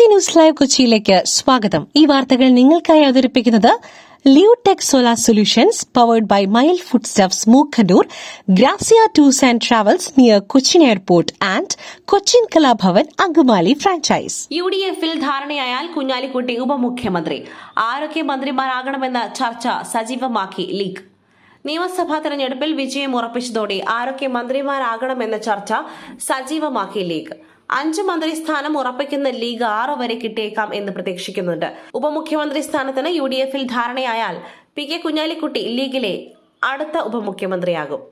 BBC news live കൊച്ചിയിലേക്ക് സ്വാഗതം. ഈ വാർത്തകൾ നിങ്ങൾക്കായി അവതരിപ്പിക്കുന്നത് Leotech solar solutions powered by mile foodstuffs Mookkannoor, Grazia tours and travels near Cochin airport and Cochin Kalabhavan Angamaly franchise. UDF-ൽ ധാരണയായാൽ കുഞ്ഞാലിക്കുട്ടി ഉപമുഖ്യമന്ത്രി, ആരൊക്കെ മന്ത്രിമാരാകണമെന്ന ചർച്ച സജീവമാക്കി ലീഗ്. നിയമസഭാ തെരഞ്ഞെടുപ്പിൽ വിജയം ഉറപ്പിച്ചതോടെ ആരൊക്കെ മന്ത്രിമാരാകണമെന്ന ചർച്ച സജീവമാക്കി ലീഗ്. 5 മന്ത്രി സ്ഥാനം ഉറപ്പിക്കുന്ന ലീഗ് 6 വരെ കിട്ടിയേക്കാം എന്ന് പ്രതീക്ഷിക്കുന്നുണ്ട്. ഉപമുഖ്യമന്ത്രി സ്ഥാനത്തിന് UDF-ൽ ധാരണയായാൽ PK കുഞ്ഞാലിക്കുട്ടി ലീഗിലെ അടുത്ത ഉപമുഖ്യമന്ത്രിയാകും.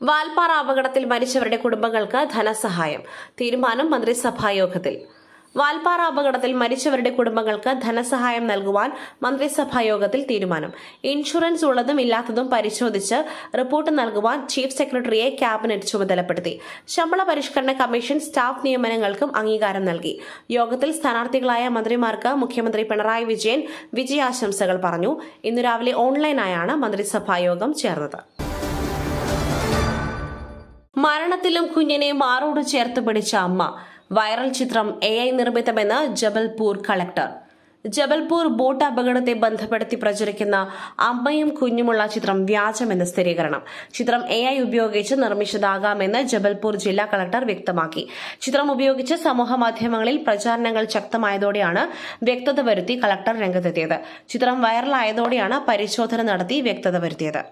വാൽപ്പാറ അപകടത്തിൽ മരിച്ചവരുടെ കുടുംബങ്ങൾക്ക് ധനസഹായം, തീരുമാനം മന്ത്രിസഭായോഗത്തിൽ. വാൽപ്പാറ അപകടത്തിൽ മരിച്ചവരുടെ കുടുംബങ്ങൾക്ക് ധനസഹായം നൽകുവാൻ മന്ത്രിസഭായോഗത്തിൽ തീരുമാനം. ഇൻഷുറൻസ് ഉള്ളതും ഇല്ലാത്തതും പരിശോധിച്ച് റിപ്പോർട്ട് നൽകുവാൻ ചീഫ് സെക്രട്ടറിയെ ക്യാബിനറ്റ് ചുമതലപ്പെടുത്തി. ശമ്പള പരിഷ്കരണ കമ്മീഷൻ സ്റ്റാഫ് നിയമനങ്ങൾക്കും അംഗീകാരം നൽകി. യോഗത്തിൽ സ്ഥാനാർത്ഥികളായ മന്ത്രിമാർക്ക് മുഖ്യമന്ത്രി പിണറായി വിജയൻ വിജയാശംസകൾ പറഞ്ഞു. ഇന്നു രാവിലെ ഓൺലൈനായാണ് മന്ത്രിസഭായോഗം ചേർന്നത്. മരണത്തിലും കുഞ്ഞിനെ മാറോട് ചേർത്ത് പിടിച്ച അമ്മ, വൈറൽ ചിത്രം AI നിർമ്മിതമെന്ന് ജബൽപൂർ കളക്ടർ. ജബൽപൂർ ബോട്ട് അപകടത്തെ ബന്ധപ്പെടുത്തി പ്രചരിക്കുന്ന അമ്മയും കുഞ്ഞുമുള്ള ചിത്രം വ്യാജമെന്ന് സ്ഥിരീകരണം. ചിത്രം AI ഉപയോഗിച്ച് നിർമ്മിച്ചതാകാമെന്ന് ജബൽപൂർ ജില്ലാ കളക്ടർ വ്യക്തമാക്കി. ചിത്രം ഉപയോഗിച്ച് സമൂഹമാധ്യമങ്ങളിൽ പ്രചാരണങ്ങൾ ശക്തമായതോടെയാണ് വ്യക്തത വരുത്തി കളക്ടർ രംഗത്തെത്തിയത്. ചിത്രം വൈറലായതോടെയാണ് പരിശോധന നടത്തി വ്യക്തത വരുത്തിയത്.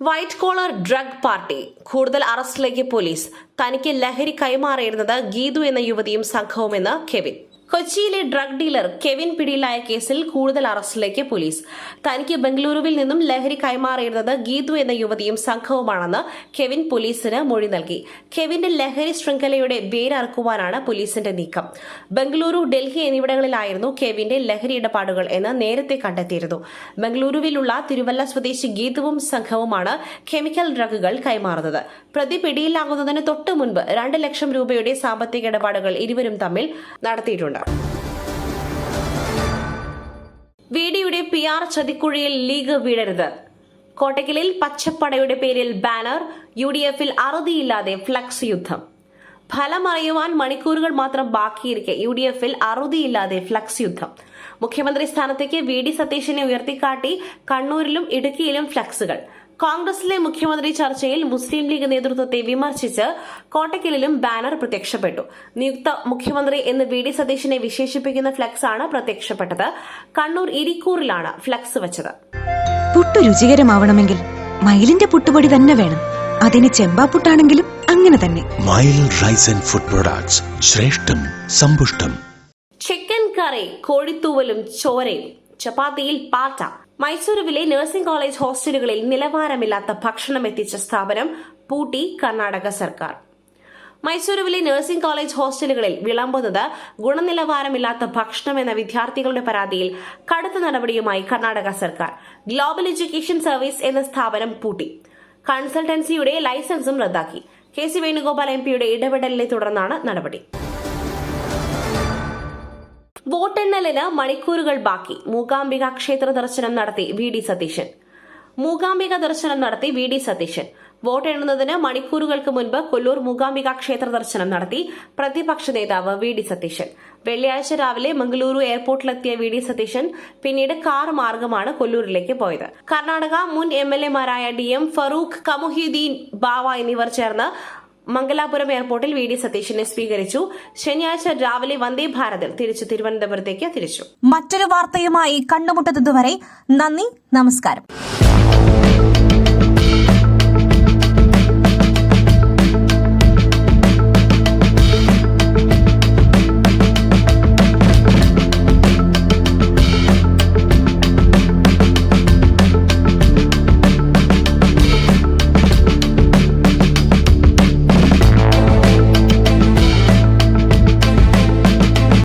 വൈറ്റ് കോളർ ഡ്രഗ് പാർട്ടി, കൂടുതൽ അറസ്റ്റിലേക്ക് പോലീസ്. തനിക്ക് ലഹരി കൈമാറിയിരുന്നത് ഗീതു എന്ന യുവതിയും സംഘവുമെന്ന് കെവിൻ. കൊച്ചിയിലെ ഡ്രഗ് ഡീലർ കെവിൻ പിടിയിലായ കേസിൽ കൂടുതൽ അറസ്റ്റിലേക്ക് പോലീസ്. തനിക്ക് ബംഗളൂരുവിൽ നിന്നും ലഹരി കൈമാറിയിരുന്നത് ഗീതു എന്ന യുവതിയും സംഘവുമാണെന്ന് കെവിൻ പോലീസിന് മൊഴി നൽകി. കെവിന്റെ ലഹരി ശൃംഖലയുടെ വേരറുക്കുവാനാണ് പോലീസിന്റെ നീക്കം. ബംഗളൂരു, ഡൽഹി എന്നിവിടങ്ങളിലായിരുന്നു കെവിന്റെ ലഹരി ഇടപാടുകൾ എന്ന് നേരത്തെ കണ്ടെത്തിയിരുന്നു. ബംഗളൂരുവിലുള്ള തിരുവല്ല സ്വദേശി ഗീതുവും സംഘവുമാണ് കെമിക്കൽ ഡ്രഗുകൾ കൈമാറുന്നത്. പ്രതി പിടിയിലാകുന്നതിന് തൊട്ടു മുൻപ് 2 ലക്ഷം രൂപയുടെ സാമ്പത്തിക ഇടപാടുകൾ ഇരുവരും തമ്മിൽ നടത്തിയിട്ടുണ്ട്. VDയുടെ PR ചതിക്കുഴിയിൽ ലീഗ് വീഴരുത്. കോട്ടക്കലിൽ പച്ചപ്പടയുടെ പേരിൽ ബാനർ, UDF-ൽ അറുതിയില്ലാതെ ഫ്ലക്സ് യുദ്ധം. ഫലമറിയുവാൻ മണിക്കൂറുകൾ മാത്രം ബാക്കിയിരിക്കെ UDF-ൽ അറുതിയില്ലാതെ ഫ്ലക്സ് യുദ്ധം. മുഖ്യമന്ത്രി സ്ഥാനത്തേക്ക് VD സതീശനെ ഉയർത്തിക്കാട്ടി കണ്ണൂരിലും ഇടുക്കിയിലും ഫ്ലക്സുകൾ. കോൺഗ്രസിലെ മുഖ്യമന്ത്രി ചർച്ചയിൽ മുസ്ലിം ലീഗ് നേതൃത്വത്തെ വിമർശിച്ച് കോട്ടക്കലിലും ബാനർ പ്രത്യക്ഷപ്പെട്ടു. നിയുക്ത മുഖ്യമന്ത്രി എന്ന് VD സതീശനെ വിശേഷിപ്പിക്കുന്ന ഫ്ലക്സാണ് പ്രത്യക്ഷപ്പെട്ടത്. കണ്ണൂർ ഇരിക്കൂറിലാണ് ഫ്ലക്സ് വെച്ചത്. പുട്ടു രുചികരമാവണമെങ്കിൽ മയിലിന്റെ പുട്ടുപൊടി തന്നെ വേണം. അതിന് ചെമ്പാപ്പുട്ടാണെങ്കിലും അങ്ങനെ തന്നെ. മയിൽ റൈസ് ആൻഡ് ഫുഡ് പ്രൊഡക്ട്സ്, ശ്രേഷ്ഠം സമ്പുഷ്ടം. ചിക്കൻ കറി, കോഴിത്തൂവലും ചോരയും, ചപ്പാത്തിയിൽ പാറ്റ. മൈസൂരുവിലെ നഴ്സിംഗ് കോളേജ് ഹോസ്റ്റലുകളിൽ നിലവാരമില്ലാത്ത ഭക്ഷണം എത്തിച്ച സ്ഥാപനം പൂട്ടി കർണാടക സർക്കാർ. മൈസൂരുവിലെ നഴ്സിംഗ് കോളേജ് ഹോസ്റ്റലുകളിൽ വിളമ്പുന്നത് ഗുണനിലവാരമില്ലാത്ത ഭക്ഷണം എന്ന വിദ്യാർത്ഥികളുടെ പരാതിയിൽ കടുത്ത നടപടിയുമായി കർണാടക സർക്കാർ. ഗ്ലോബൽ എഡ്യൂക്കേഷൻ സർവീസ് എന്ന സ്ഥാപനം പൂട്ടി. കൺസൾട്ടൻസിയുടെ ലൈസൻസും റദ്ദാക്കി. KC വേണുഗോപാൽ MPയുടെ ഇടപെടലിനെ തുടർന്നാണ് നടപടി. വോട്ടെണ്ണലിന് മണിക്കൂറുകൾ ബാക്കി. മൂകാംബിക ക്ഷേത്ര ദർശനം നടത്തി VD സതീശൻ. മൂകാംബിക ദർശനം നടത്തി VD സതീശൻ. വോട്ടെണ്ണുന്നതിന് മണിക്കൂറുകൾക്ക് മുൻപ് കൊല്ലൂർ മൂകാംബിക ക്ഷേത്ര ദർശനം നടത്തി പ്രതിപക്ഷ നേതാവ് VD സതീശൻ. വെള്ളിയാഴ്ച രാവിലെ മംഗളൂരു എയർപോർട്ടിലെത്തിയ VD സതീശൻ പിന്നീട് കാർ മാർഗമാണ് കൊല്ലൂരിലേക്ക് പോയത്. കർണാടക മുൻ MLA-മാരായ DM ഫറൂഖ്, കമുഹുദ്ദീൻ ബാവ എന്നിവർ ചേർന്ന് മംഗലാപുരം എയർപോർട്ടിൽ VD സതീശനെ സ്വീകരിച്ചു. ശനിയാഴ്ച രാവിലെ വന്ദേ ഭാരതിൽ തിരിച്ചു തിരുവനന്തപുരത്തേക്ക് തിരിച്ചു. മറ്റൊരു വാർത്തയുമായി കണ്ടുമുട്ടുന്നതുവരെ നന്ദി, നമസ്കാരം.